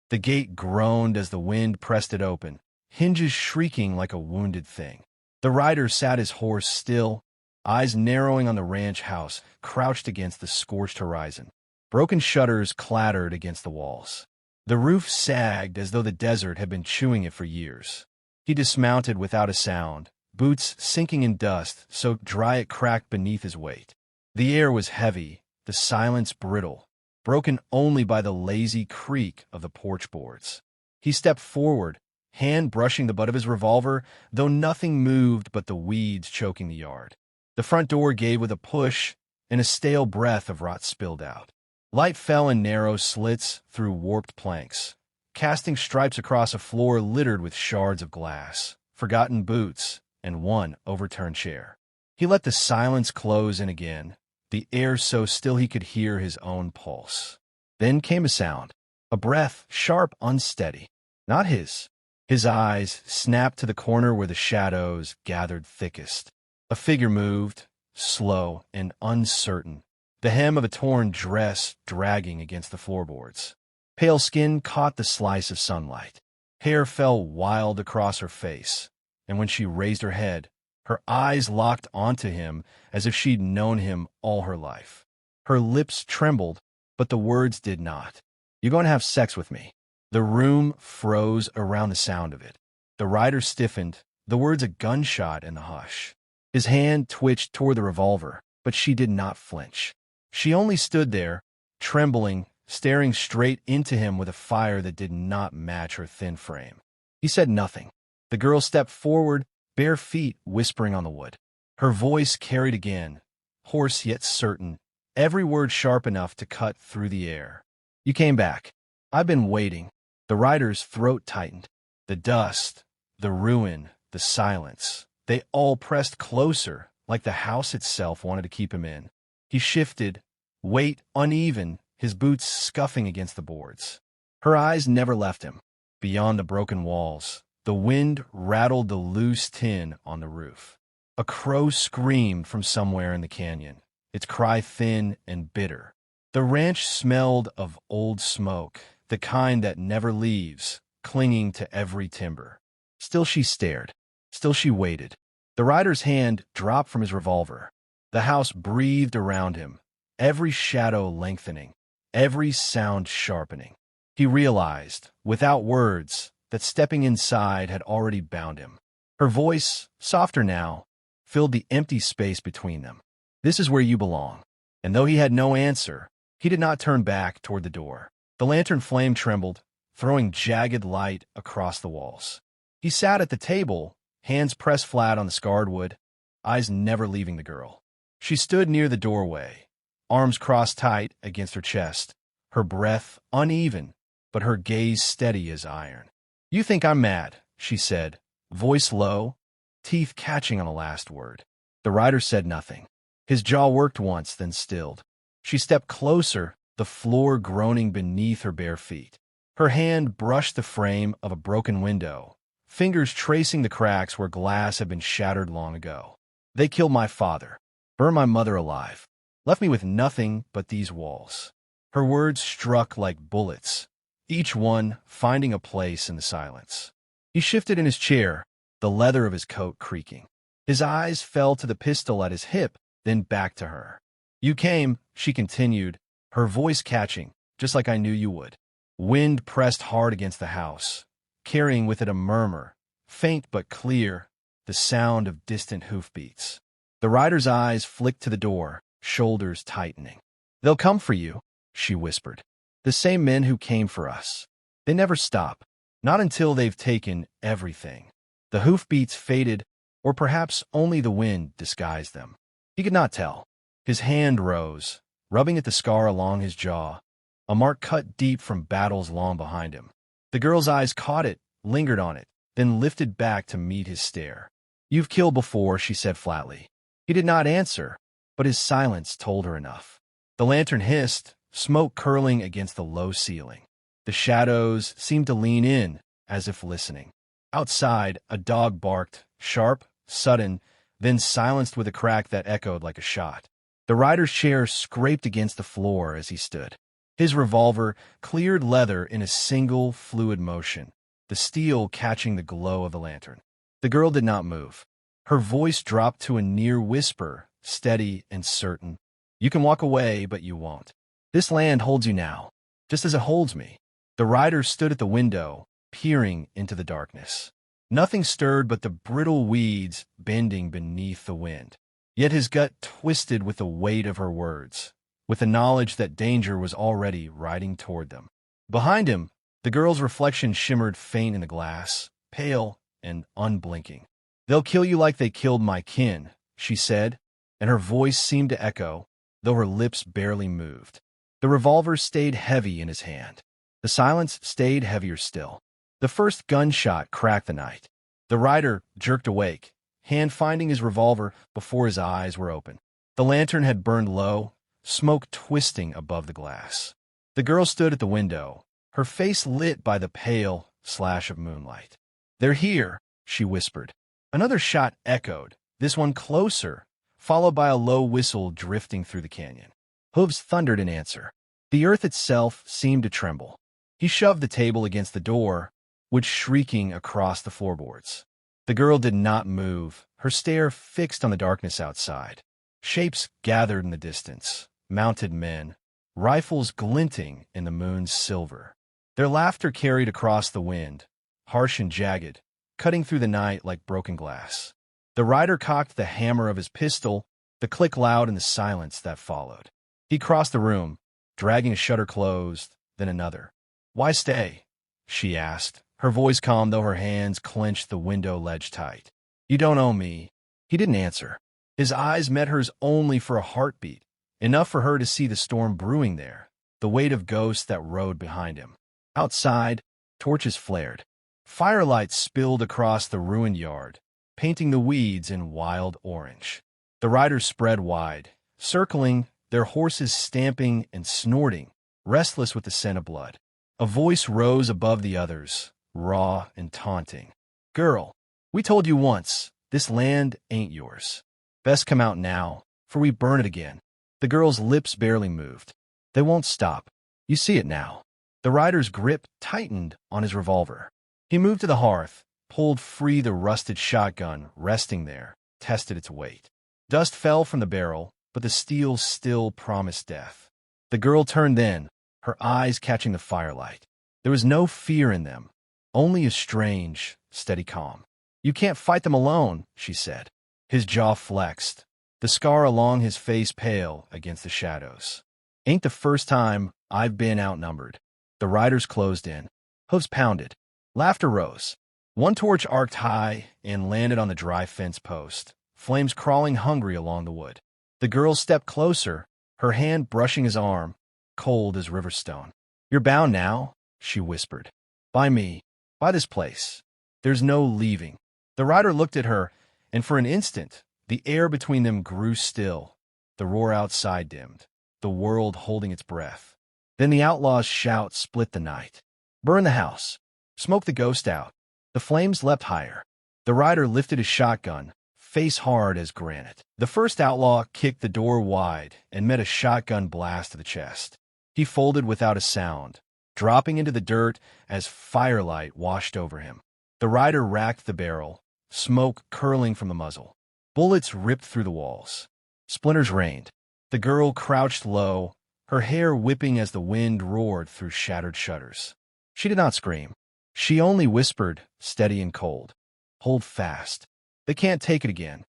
The gate groaned as the wind pressed it open, hinges shrieking like a wounded thing. The rider sat his horse still, eyes narrowing on the ranch house, crouched against the scorched horizon. Broken shutters clattered against the walls. The roof sagged as though the desert had been chewing it for years. He dismounted without a sound, boots sinking in dust so dry it cracked beneath his weight. The air was heavy, the silence brittle, broken only by the lazy creak of the porch boards. He stepped forward, hand brushing the butt of his revolver, though nothing moved but the weeds choking the yard. The front door gave with a push, and a stale breath of rot spilled out. Light fell in narrow slits through warped planks, casting stripes across a floor littered with shards of glass, forgotten boots, and one overturned chair. He let the silence close in again, the air so still he could hear his own pulse. Then came a sound, a breath, sharp, unsteady. Not his. His eyes snapped to the corner where the shadows gathered thickest. A figure moved, slow and uncertain, the hem of a torn dress dragging against the floorboards. Pale skin caught the slice of sunlight. Hair fell wild across her face, and when she raised her head, her eyes locked onto him as if she'd known him all her life. Her lips trembled, but the words did not. "You're going to have sex with me." The room froze around the sound of it. The rider stiffened, the words a gunshot in the hush. His hand twitched toward the revolver, but she did not flinch. She only stood there, trembling, staring straight into him with a fire that did not match her thin frame. He said nothing. The girl stepped forward, bare feet whispering on the wood. Her voice carried again, hoarse yet certain, every word sharp enough to cut through the air. "You came back. I've been waiting." The rider's throat tightened. The dust, the ruin, the silence, they all pressed closer, like the house itself wanted to keep him in. He shifted, weight uneven, his boots scuffing against the boards. Her eyes never left him. Beyond the broken walls, the wind rattled the loose tin on the roof. A crow screamed from somewhere in the canyon, its cry thin and bitter. The ranch smelled of old smoke, the kind that never leaves, clinging to every timber. Still she stared. Still she waited. The rider's hand dropped from his revolver. The house breathed around him, every shadow lengthening, every sound sharpening. He realized, without words, that stepping inside had already bound him. Her voice, softer now, filled the empty space between them. "This is where you belong." And though he had no answer, he did not turn back toward the door. The lantern flame trembled, throwing jagged light across the walls. He sat at the table, hands pressed flat on the scarred wood, eyes never leaving the girl. She stood near the doorway, arms crossed tight against her chest, her breath uneven, but her gaze steady as iron. "You think I'm mad," she said, voice low, teeth catching on the last word. The rider said nothing. His jaw worked once, then stilled. She stepped closer, the floor groaning beneath her bare feet. Her hand brushed the frame of a broken window, fingers tracing the cracks where glass had been shattered long ago. "They killed my father, burned my mother alive, left me with nothing but these walls." Her words struck like bullets, each one finding a place in the silence. He shifted in his chair, the leather of his coat creaking. His eyes fell to the pistol at his hip, then back to her. "You came," she continued, her voice catching, "just like I knew you would." Wind pressed hard against the house, carrying with it a murmur, faint but clear, the sound of distant hoofbeats. The rider's eyes flicked to the door, shoulders tightening. "They'll come for you," she whispered. "The same men who came for us. They never stop, not until they've taken everything." The hoofbeats faded, or perhaps only the wind disguised them. He could not tell. His hand rose, rubbing at the scar along his jaw, a mark cut deep from battles long behind him. The girl's eyes caught it, lingered on it, then lifted back to meet his stare. "You've killed before," she said flatly. He did not answer, but his silence told her enough. The lantern hissed, smoke curling against the low ceiling. The shadows seemed to lean in, as if listening. Outside, a dog barked, sharp, sudden, then silenced with a crack that echoed like a shot. The rider's chair scraped against the floor as he stood. His revolver cleared leather in a single fluid motion, the steel catching the glow of the lantern. The girl did not move. Her voice dropped to a near whisper, steady and certain. You can walk away, but you won't. This land holds you now, just as it holds me. The rider stood at the window, peering into the darkness. Nothing stirred but the brittle weeds bending beneath the wind. Yet his gut twisted with the weight of her words, with the knowledge that danger was already riding toward them. Behind him, the girl's reflection shimmered faint in the glass, pale and unblinking. They'll kill you like they killed my kin, she said, and her voice seemed to echo, though her lips barely moved. The revolver stayed heavy in his hand. The silence stayed heavier still. The first gunshot cracked the night. The rider jerked awake, hand finding his revolver before his eyes were open. The lantern had burned low, smoke twisting above the glass. The girl stood at the window, her face lit by the pale slash of moonlight. They're here, she whispered. Another shot echoed, this one closer, followed by a low whistle drifting through the canyon. Hooves thundered in answer. The earth itself seemed to tremble. He shoved the table against the door, which shrieking across the floorboards. The girl did not move, her stare fixed on the darkness outside. Shapes gathered in the distance, mounted men, rifles glinting in the moon's silver. Their laughter carried across the wind, harsh and jagged, cutting through the night like broken glass. The rider cocked the hammer of his pistol, the click loud in the silence that followed. He crossed the room, dragging a shutter closed, then another. Why stay? She asked, her voice calm though her hands clenched the window ledge tight. You don't owe me. He didn't answer. His eyes met hers only for a heartbeat, enough for her to see the storm brewing there, the weight of ghosts that rode behind him. Outside, torches flared. Firelight spilled across the ruined yard, painting the weeds in wild orange. The riders spread wide, circling, their horses stamping and snorting, restless with the scent of blood. A voice rose above the others, raw and taunting. Girl, we told you once, this land ain't yours. Best come out now, for we burn it again. The girl's lips barely moved. They won't stop. You see it now. The rider's grip tightened on his revolver. He moved to the hearth, pulled free the rusted shotgun resting there, tested its weight. Dust fell from the barrel, but the steel still promised death. The girl turned then, her eyes catching the firelight. There was no fear in them, only a strange, steady calm. You can't fight them alone, she said. His jaw flexed, the scar along his face pale against the shadows. Ain't the first time I've been outnumbered. The riders closed in. Hooves pounded. Laughter rose. One torch arced high and landed on the dry fence post, flames crawling hungry along the wood. The girl stepped closer, her hand brushing his arm, cold as river stone. You're bound now, she whispered. By me, by this place. There's no leaving. The rider looked at her, and for an instant, the air between them grew still. The roar outside dimmed, the world holding its breath. Then the outlaw's shout split the night. Burn the house. Smoke the ghost out. The flames leapt higher. The rider lifted his shotgun, face hard as granite. The first outlaw kicked the door wide and met a shotgun blast to the chest. He folded without a sound, dropping into the dirt as firelight washed over him. The rider racked the barrel, smoke curling from the muzzle. Bullets ripped through the walls. Splinters rained. The girl crouched low, her hair whipping as the wind roared through shattered shutters. She did not scream. She only whispered, steady and cold. Hold fast. They can't take it again.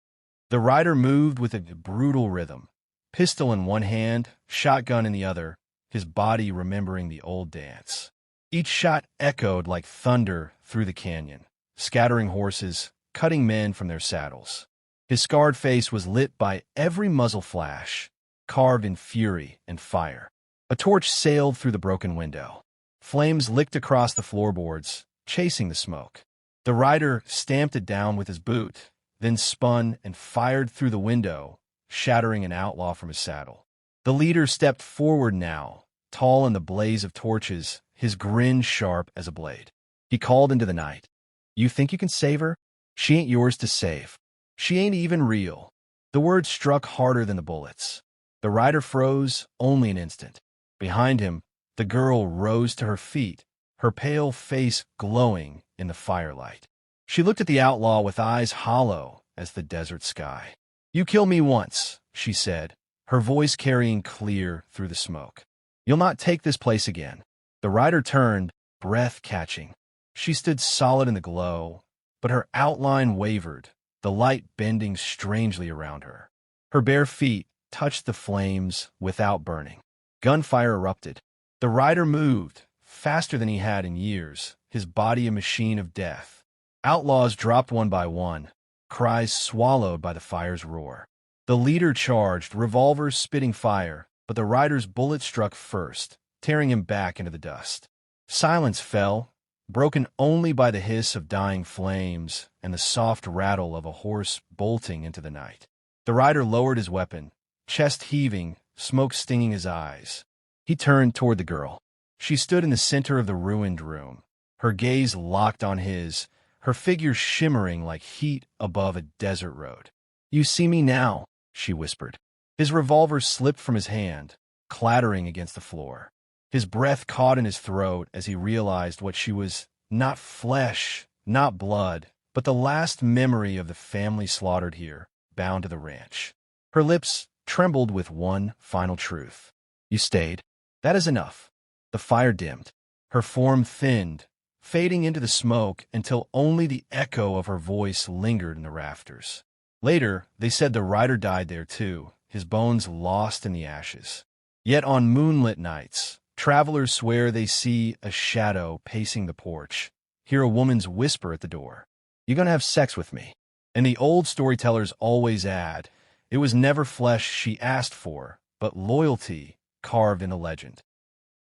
The rider moved with a brutal rhythm, pistol in one hand, shotgun in the other, his body remembering the old dance. Each shot echoed like thunder through the canyon, scattering horses, cutting men from their saddles. His scarred face was lit by every muzzle flash, carved in fury and fire. A torch sailed through the broken window. Flames licked across the floorboards, chasing the smoke. The rider stamped it down with his boot, then spun and fired through the window, shattering an outlaw from his saddle. The leader stepped forward now, tall in the blaze of torches, his grin sharp as a blade. He called into the night. You think you can save her? She ain't yours to save. She ain't even real. The words struck harder than the bullets. The rider froze only an instant. Behind him, The girl rose to her feet, her pale face glowing in the firelight. She looked at the outlaw with eyes hollow as the desert sky. "You kill me once," she said, her voice carrying clear through the smoke. "You'll not take this place again." The rider turned, breath catching. She stood solid in the glow, but her outline wavered, the light bending strangely around her. Her bare feet touched the flames without burning. Gunfire erupted. The rider moved, faster than he had in years, his body a machine of death. Outlaws dropped one by one, cries swallowed by the fire's roar. The leader charged, revolvers spitting fire, but the rider's bullet struck first, tearing him back into the dust. Silence fell, broken only by the hiss of dying flames and the soft rattle of a horse bolting into the night. The rider lowered his weapon, chest heaving, smoke stinging his eyes. He turned toward the girl. She stood in the center of the ruined room, her gaze locked on his, her figure shimmering like heat above a desert road. "You see me now," she whispered. His revolver slipped from his hand, clattering against the floor. His breath caught in his throat as he realized what she was: not flesh, not blood, but the last memory of the family slaughtered here, bound to the ranch. Her lips trembled with one final truth. "You stayed. That is enough." The fire dimmed. Her form thinned, fading into the smoke until only the echo of her voice lingered in the rafters. Later, they said the rider died there too, his bones lost in the ashes. Yet on moonlit nights, travelers swear they see a shadow pacing the porch, hear a woman's whisper at the door, "You gonna have sex with me?" And the old storytellers always add, it was never flesh she asked for, but loyalty carved in a legend.